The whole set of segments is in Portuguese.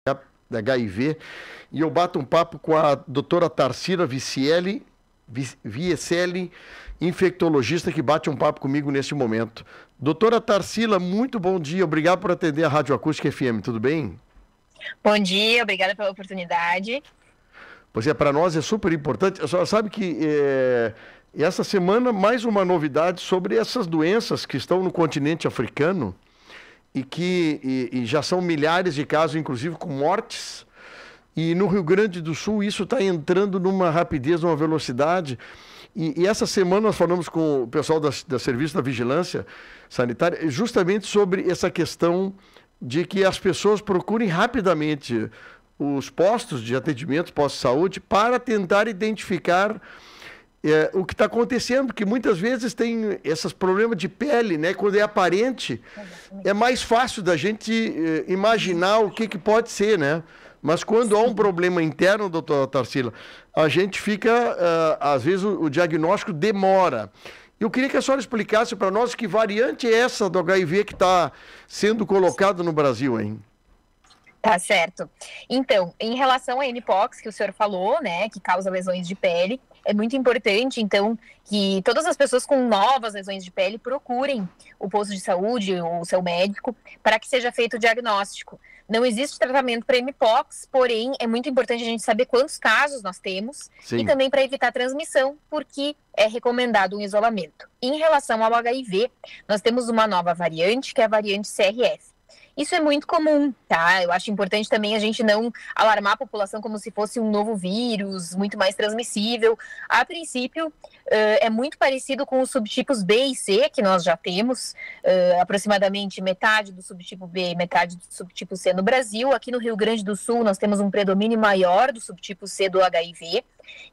da HIV, e eu bato um papo com a doutora Tarsila Vieceli, infectologista, que bate um papo comigo neste momento. Doutora Tarsila, muito bom dia, obrigado por atender a Rádio Acústica FM, tudo bem? Bom dia, obrigada pela oportunidade. Pois é, para nós é super importante. A senhora sabe que essa semana mais uma novidade sobre essas doenças que estão no continente africano e que já são milhares de casos, inclusive com mortes. E no Rio Grande do Sul isso está entrando numa rapidez, numa velocidade. E essa semana nós falamos com o pessoal da Serviço da Vigilância Sanitária justamente sobre essa questão de que as pessoas procurem rapidamente os postos de atendimento, postos de saúde, para tentar identificar o que está acontecendo, porque muitas vezes tem esses problemas de pele, né? Quando é aparente, é mais fácil da gente imaginar o que pode ser, né? Mas quando há um problema interno, doutora Tarsila, a gente fica, às vezes o diagnóstico demora. Eu queria que a senhora explicasse para nós que variante é essa do HIV que está sendo colocada no Brasil, hein? Tá certo. Então, em relação à mpox que o senhor falou, né, que causa lesões de pele, é muito importante, então, que todas as pessoas com novas lesões de pele procurem o posto de saúde ou o seu médico para que seja feito o diagnóstico. Não existe tratamento para mpox, porém, é muito importante a gente saber quantos casos nós temos. Sim. E também para evitar transmissão, porque é recomendado um isolamento. Em relação ao HIV, nós temos uma nova variante, que é a variante CRF. Isso é muito comum, tá? Eu acho importante também a gente não alarmar a população como se fosse um novo vírus, muito mais transmissível. A princípio, é muito parecido com os subtipos B e C, que nós já temos, aproximadamente metade do subtipo B e metade do subtipo C no Brasil. Aqui no Rio Grande do Sul, nós temos um predomínio maior do subtipo C do HIV.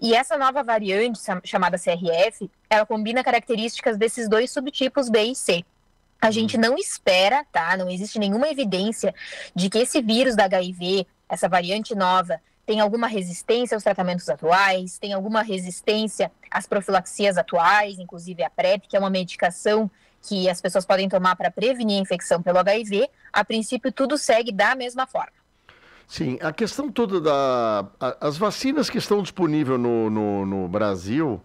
E essa nova variante, chamada CRF, ela combina características desses dois subtipos B e C. A gente não espera, tá? Não existe nenhuma evidência de que esse vírus da HIV, essa variante nova, tem alguma resistência aos tratamentos atuais, tem alguma resistência às profilaxias atuais, inclusive a PrEP, que é uma medicação que as pessoas podem tomar para prevenir a infecção pelo HIV. A princípio, tudo segue da mesma forma. Sim, a questão toda as vacinas que estão disponíveis no Brasil...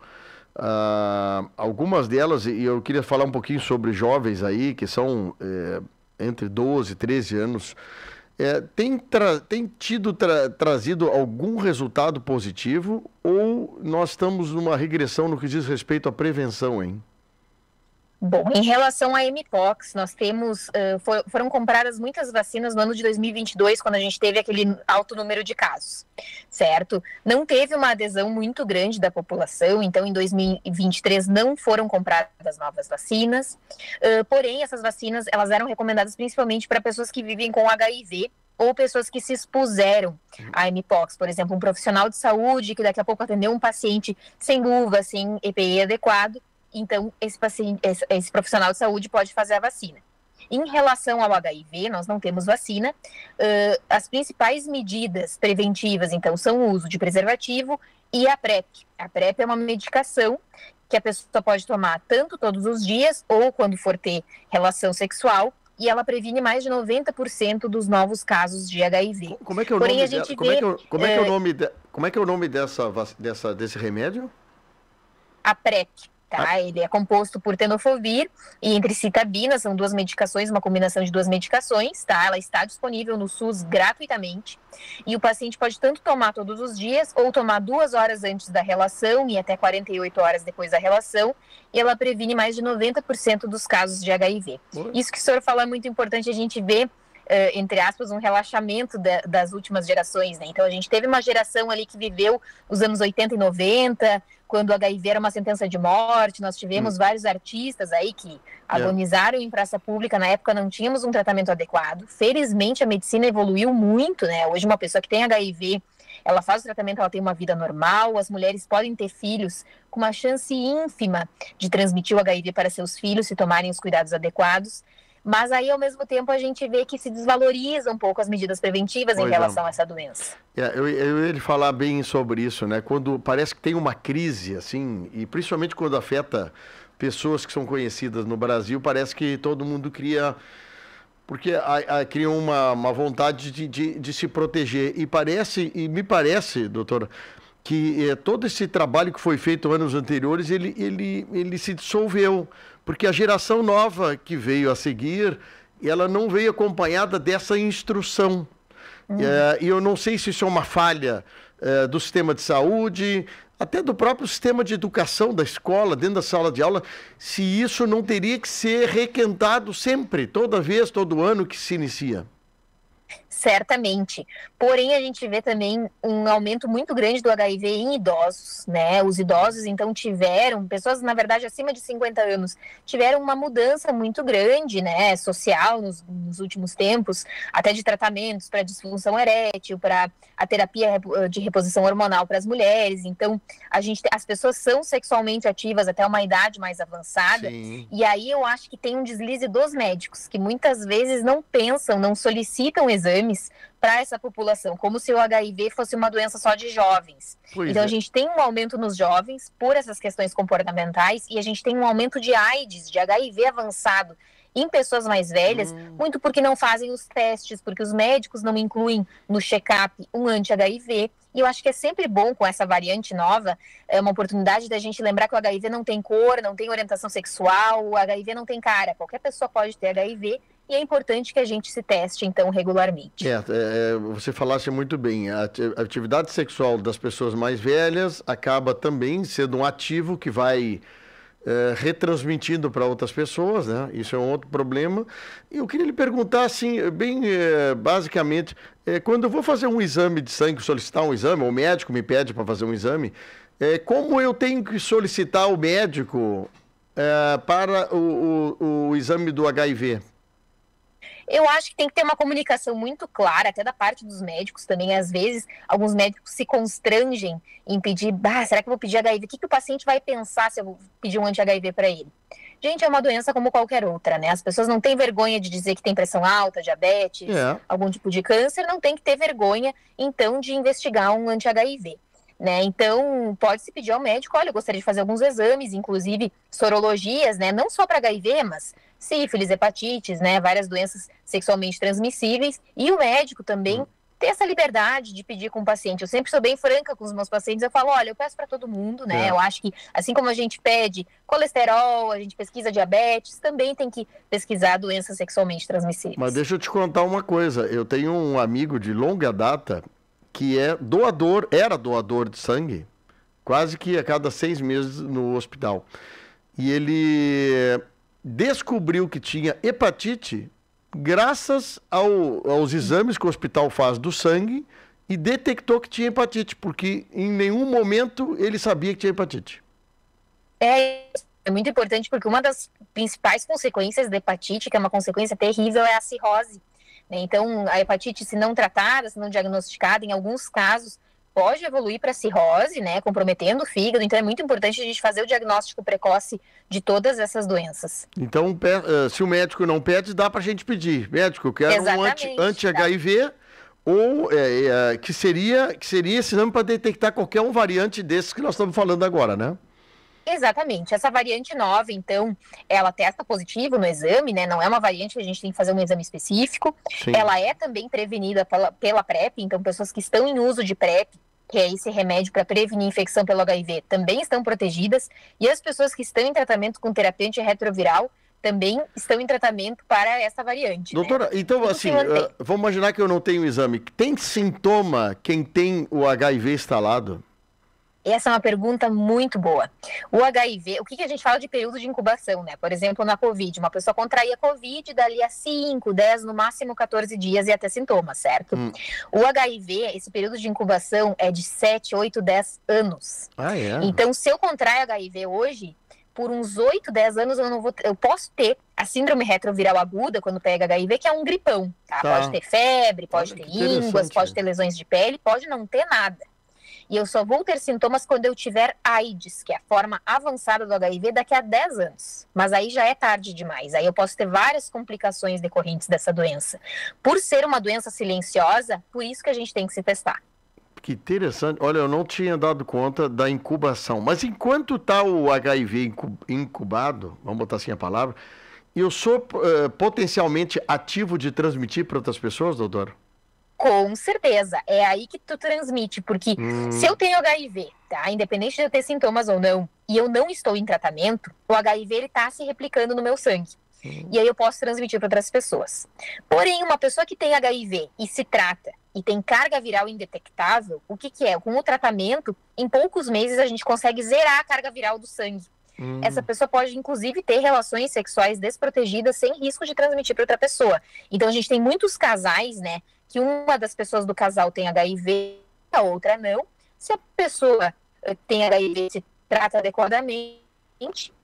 algumas delas, e eu queria falar um pouquinho sobre jovens aí, que são entre 12 e 13 anos, tem trazido algum resultado positivo ou nós estamos numa regressão no que diz respeito à prevenção, hein? Bom, em relação à mpox, nós temos, foram compradas muitas vacinas no ano de 2022, quando a gente teve aquele alto número de casos, certo? Não teve uma adesão muito grande da população, então em 2023 não foram compradas novas vacinas, porém essas vacinas, elas eram recomendadas principalmente para pessoas que vivem com HIV, ou pessoas que se expuseram à mpox, por exemplo, um profissional de saúde que daqui a pouco atendeu um paciente sem luva, sem EPI adequado. Então, esse profissional de saúde pode fazer a vacina. Em relação ao HIV, nós não temos vacina. As principais medidas preventivas, então, são o uso de preservativo e a PrEP. A PrEP é uma medicação que a pessoa pode tomar tanto todos os dias ou quando for ter relação sexual, e ela previne mais de 90% dos novos casos de HIV. Como é que é o Porém, nome a gente como é que é o nome desse remédio? A PrEP. Tá? Ele é composto por tenofovir e entricitabina, são duas medicações, uma combinação de duas medicações, tá? Ela está disponível no SUS gratuitamente e o paciente pode tanto tomar todos os dias ou tomar 2 horas antes da relação e até 48 horas depois da relação, e ela previne mais de 90% dos casos de HIV. Isso que o senhor falou é muito importante, a gente vê, entre aspas, um relaxamento das últimas gerações, né? Então a gente teve uma geração ali que viveu os anos 80 e 90, quando o HIV era uma sentença de morte. Nós tivemos vários artistas aí que agonizaram em praça pública. Na época não tínhamos um tratamento adequado. Felizmente a medicina evoluiu muito, né? Hoje uma pessoa que tem HIV, ela faz o tratamento, ela tem uma vida normal. As mulheres podem ter filhos com uma chance ínfima de transmitir o HIV para seus filhos se tomarem os cuidados adequados. Mas aí, ao mesmo tempo, a gente vê que se desvaloriza um pouco as medidas preventivas em relação a essa doença. Eu ia falar bem sobre isso, né? Quando parece que tem uma crise, assim, e principalmente quando afeta pessoas que são conhecidas no Brasil, parece que todo mundo cria porque criam uma vontade de se proteger. E me parece, doutora, que todo esse trabalho que foi feito anos anteriores, ele se dissolveu, porque a geração nova que veio a seguir, ela não veio acompanhada dessa instrução. E eu não sei se isso é uma falha do sistema de saúde, até do próprio sistema de educação da escola, dentro da sala de aula, se isso não teria que ser requentado sempre, toda vez, todo ano que se inicia. Certamente. Porém, a gente vê também um aumento muito grande do HIV em idosos, né? Os idosos, então, pessoas, na verdade, acima de 50 anos, tiveram uma mudança muito grande, né? Social nos últimos tempos, até de tratamentos para disfunção erétil, para a terapia de reposição hormonal para as mulheres. Então, as pessoas são sexualmente ativas até uma idade mais avançada. Sim. E aí eu acho que tem um deslize dos médicos, que muitas vezes não pensam, não solicitam exames para essa população, como se o HIV fosse uma doença só de jovens. Então a gente tem um aumento nos jovens por essas questões comportamentais e a gente tem um aumento de AIDS, de HIV avançado em pessoas mais velhas, muito porque não fazem os testes, porque os médicos não incluem no check-up um anti-HIV. E eu acho que é sempre bom com essa variante nova, é uma oportunidade da gente lembrar que o HIV não tem cor, não tem orientação sexual, o HIV não tem cara, qualquer pessoa pode ter HIV. E é importante que a gente se teste, então, regularmente. Você falasse muito bem. A atividade sexual das pessoas mais velhas acaba também sendo um ativo que vai retransmitindo para outras pessoas, né? Isso é um outro problema. E eu queria lhe perguntar, assim, bem basicamente, quando eu vou fazer um exame de sangue, solicitar um exame, ou o médico me pede para fazer um exame, como eu tenho que solicitar ao médico para o exame do HIV? Eu acho que tem que ter uma comunicação muito clara, até da parte dos médicos também. Às vezes, alguns médicos se constrangem em pedir, será que eu vou pedir HIV? O que o paciente vai pensar se eu vou pedir um anti-HIV para ele? Gente, é uma doença como qualquer outra, né? As pessoas não têm vergonha de dizer que tem pressão alta, diabetes, algum tipo de câncer, não tem que ter vergonha, então, de investigar um anti-HIV. Né? Então, pode-se pedir ao médico, olha, eu gostaria de fazer alguns exames, inclusive sorologias, né? Não só para HIV, mas sífilis, hepatites, né? Várias doenças sexualmente transmissíveis. E o médico também ter essa liberdade de pedir com o paciente. Eu sempre sou bem franca com os meus pacientes, eu falo, olha, eu peço para todo mundo, né? Eu acho que, assim como a gente pede colesterol, a gente pesquisa diabetes, também tem que pesquisar doenças sexualmente transmissíveis. Mas deixa eu te contar uma coisa, eu tenho um amigo de longa data que era doador de sangue, quase que a cada 6 meses no hospital. E ele descobriu que tinha hepatite graças aos exames que o hospital faz do sangue e detectou que tinha hepatite, porque em nenhum momento ele sabia que tinha hepatite. É muito importante porque uma das principais consequências da hepatite, que é uma consequência terrível, é a cirrose. Então, a hepatite, se não tratada, se não diagnosticada, em alguns casos, pode evoluir para cirrose, né, comprometendo o fígado. Então, é muito importante a gente fazer o diagnóstico precoce de todas essas doenças. Então, se o médico não pede, dá para a gente pedir. Médico, eu quero um anti-HIV, ou que seria esse exame para detectar qualquer variante desses que nós estamos falando agora, né? Exatamente. Essa variante nova, então, ela testa positivo no exame, né? Não é uma variante que a gente tem que fazer um exame específico. Sim. Ela é também prevenida pela PrEP, então pessoas que estão em uso de PrEP, que é esse remédio para prevenir infecção pelo HIV, também estão protegidas. E as pessoas que estão em tratamento com terapia antirretroviral também estão em tratamento para essa variante. Doutora, né? Então, assim, vamos imaginar que eu não tenho o exame. Tem sintoma quem tem o HIV instalado? Essa é uma pergunta muito boa. O HIV, o que a gente fala de período de incubação, né? Por exemplo, na COVID, uma pessoa contraía COVID, dali a 5, 10, no máximo 14 dias e até sintomas, certo? O HIV, esse período de incubação é de 7, 8, 10 anos. Então, se eu contraio HIV hoje, por uns 8, 10 anos eu posso ter a síndrome retroviral aguda quando pega HIV, que é um gripão, tá? Pode ter febre, pode ter ínguas, pode ter lesões de pele, pode não ter nada. E eu só vou ter sintomas quando eu tiver AIDS, que é a forma avançada do HIV, daqui a 10 anos. Mas aí já é tarde demais. Aí eu posso ter várias complicações decorrentes dessa doença. Por ser uma doença silenciosa, por isso que a gente tem que se testar. Que interessante. Olha, eu não tinha dado conta da incubação. Mas enquanto está o HIV incubado, vamos botar assim a palavra, eu sou potencialmente ativo de transmitir para outras pessoas, doutor? Com certeza, é aí que tu transmite, porque se eu tenho HIV, tá, independente de eu ter sintomas ou não, e eu não estou em tratamento, o HIV ele tá se replicando no meu sangue. E aí eu posso transmitir para outras pessoas. Porém, uma pessoa que tem HIV e se trata e tem carga viral indetectável, o que que é? Com o tratamento, em poucos meses a gente consegue zerar a carga viral do sangue. Essa pessoa pode, inclusive, ter relações sexuais desprotegidas sem risco de transmitir para outra pessoa. Então, a gente tem muitos casais, né, que uma das pessoas do casal tem HIV, a outra não. Se a pessoa tem HIV e se trata adequadamente,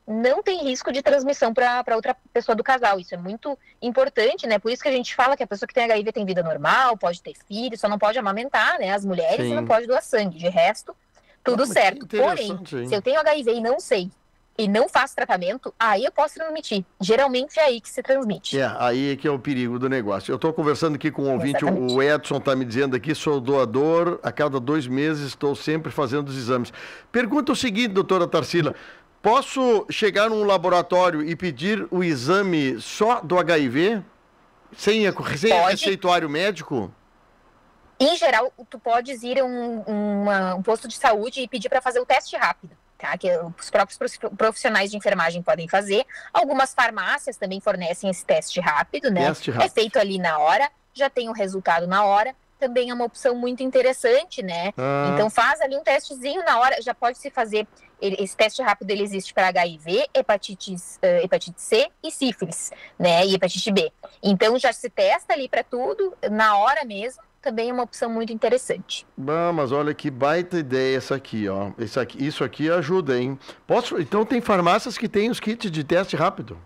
não tem risco de transmissão para outra pessoa do casal. Isso é muito importante, né? Por isso que a gente fala que a pessoa que tem HIV tem vida normal, pode ter filhos, só não pode amamentar, né? As mulheres e não pode doar sangue. De resto, tudo certo. Porém, se eu tenho HIV e não sei, e não faço tratamento, aí eu posso transmitir. Geralmente é aí que se transmite. Aí é que é o perigo do negócio. Eu estou conversando aqui com um ouvinte, o Edson está me dizendo aqui, sou doador, a cada 2 meses estou sempre fazendo os exames. Pergunta o seguinte, doutora Tarsila, posso chegar num laboratório e pedir o exame só do HIV? Sem receituário médico? Em geral, tu podes ir a um posto de saúde e pedir para fazer o teste rápido. Tá, que os próprios profissionais de enfermagem podem fazer. Algumas farmácias também fornecem esse teste rápido, né? É feito ali na hora, já tem o resultado na hora. Também é uma opção muito interessante, né? Então faz ali um testezinho na hora, já pode se fazer. Esse teste rápido ele existe para HIV, hepatite C e sífilis, né? E hepatite B. Então já se testa ali para tudo, na hora mesmo. Também é uma opção muito interessante. Mas olha que baita ideia essa aqui, ó. Isso aqui ajuda, hein? Então tem farmácias que têm os kits de teste rápido?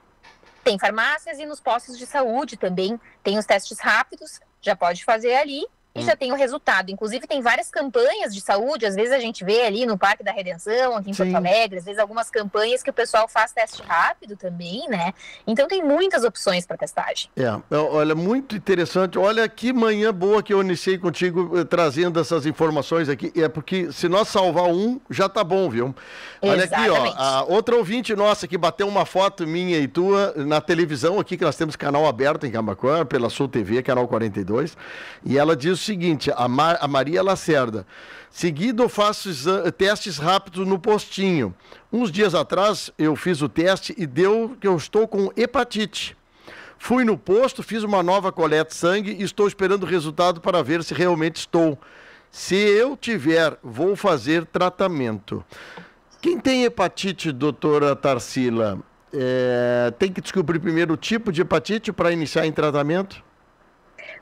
Tem farmácias e nos postos de saúde também tem os testes rápidos, já pode fazer ali e já tem o resultado. Inclusive tem várias campanhas de saúde, às vezes a gente vê ali no Parque da Redenção, aqui em Porto Alegre, às vezes algumas campanhas que o pessoal faz teste rápido também, né? Então tem muitas opções para testagem. Olha, muito interessante. Olha que manhã boa que eu iniciei contigo trazendo essas informações aqui. É porque se nós salvar um, já tá bom, viu? Olha aqui, ó, a outra ouvinte nossa que bateu uma foto minha e tua na televisão aqui, que nós temos canal aberto em Camaquã, pela Sul TV, canal 42, e ela diz o seguinte, a Maria Lacerda, seguido eu faço testes rápidos no postinho. Uns dias atrás eu fiz o teste e deu que eu estou com hepatite. Fui no posto, fiz uma nova coleta de sangue e estou esperando o resultado para ver se realmente estou. Se eu tiver, vou fazer tratamento. Quem tem hepatite, doutora Tarsila, tem que descobrir primeiro o tipo de hepatite para iniciar em tratamento?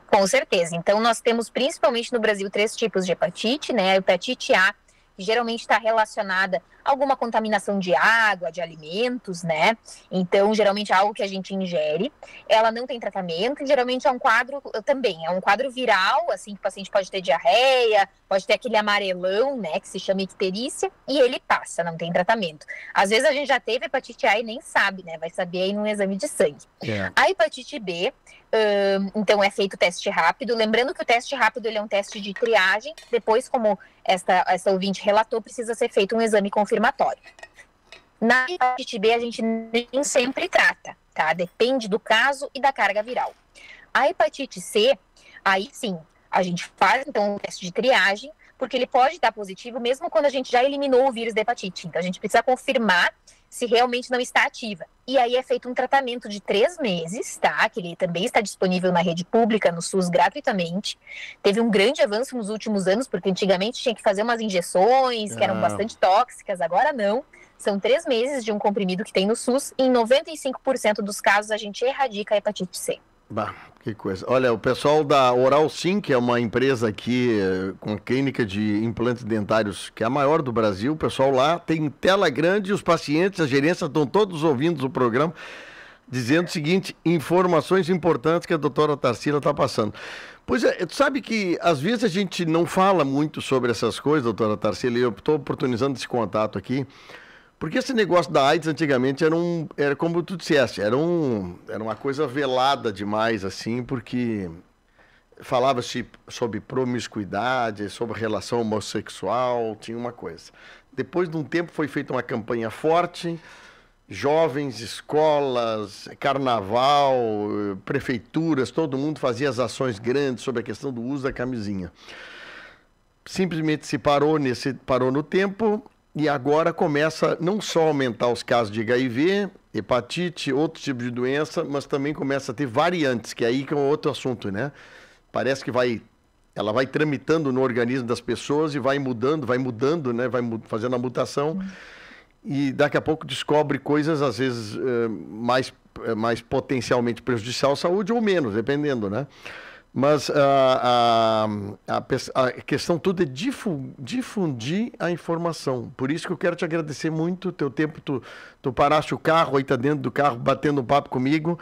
Com certeza. Então, nós temos principalmente no Brasil 3 tipos de hepatite, né? A hepatite A, que geralmente está relacionada a alguma contaminação de água, de alimentos, né? Então, geralmente é algo que a gente ingere. Ela não tem tratamento e geralmente é um quadro viral, assim, que o paciente pode ter diarreia, pode ter aquele amarelão, né, que se chama icterícia, e ele passa, não tem tratamento. Às vezes a gente já teve hepatite A e nem sabe, né? Vai saber aí num exame de sangue. A hepatite B, então é feito o teste rápido. Lembrando que o teste rápido ele é um teste de triagem. Depois, como essa ouvinte relatou, precisa ser feito um exame confirmatório. Na hepatite B, a gente nem sempre trata, tá? Depende do caso e da carga viral. A hepatite C, aí sim, a gente faz então o teste de triagem, porque ele pode dar positivo mesmo quando a gente já eliminou o vírus da hepatite. Então, a gente precisa confirmar se realmente não está ativa. E aí é feito um tratamento de 3 meses, tá? Que ele também está disponível na rede pública, no SUS, gratuitamente. Teve um grande avanço nos últimos anos, porque antigamente tinha que fazer umas injeções que eram bastante tóxicas, agora não. São 3 meses de um comprimido que tem no SUS e em 95% dos casos a gente erradica a hepatite C. Bah, que coisa. Olha, o pessoal da Oral Sim, que é uma empresa aqui com clínica de implantes dentários, que é a maior do Brasil, o pessoal lá tem tela grande e os pacientes, a gerência estão todos ouvindo o programa, dizendo o seguinte, informações importantes que a doutora Tarsila está passando. Pois é, tu sabe que às vezes a gente não fala muito sobre essas coisas, doutora Tarsila, e eu estou oportunizando esse contato aqui, porque esse negócio da AIDS antigamente era como tu disseste, era uma coisa velada demais, assim, porque falava-se sobre promiscuidade, sobre relação homossexual, tinha uma coisa. Depois de um tempo foi feita uma campanha forte jovens, escolas, carnaval, prefeituras, todo mundo fazia as ações grandes sobre a questão do uso da camisinha. Simplesmente se parou no tempo e agora começa não só a aumentar os casos de HIV, hepatite, outro tipo de doença, mas também começa a ter variantes, que é aí que é um outro assunto, né? Parece que ela vai tramitando no organismo das pessoas e vai mudando, né? Vai fazendo a mutação e daqui a pouco descobre coisas, às vezes, mais potencialmente prejudicial à saúde ou menos, dependendo, né? Mas a questão toda é difundir a informação. Por isso que eu quero te agradecer muito o teu tempo. Tu paraste o carro, aí tá dentro do carro batendo um papo comigo,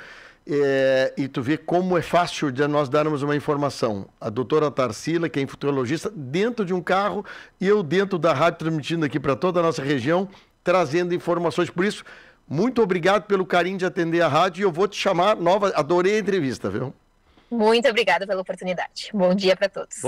e tu vê como é fácil de nós darmos uma informação. A doutora Tarsila, que é infectologista, dentro de um carro, e eu dentro da rádio, transmitindo aqui para toda a nossa região, trazendo informações. Por isso, muito obrigado pelo carinho de atender a rádio, e eu vou te chamar adorei a entrevista, viu? Muito obrigada pela oportunidade. Bom dia para todos.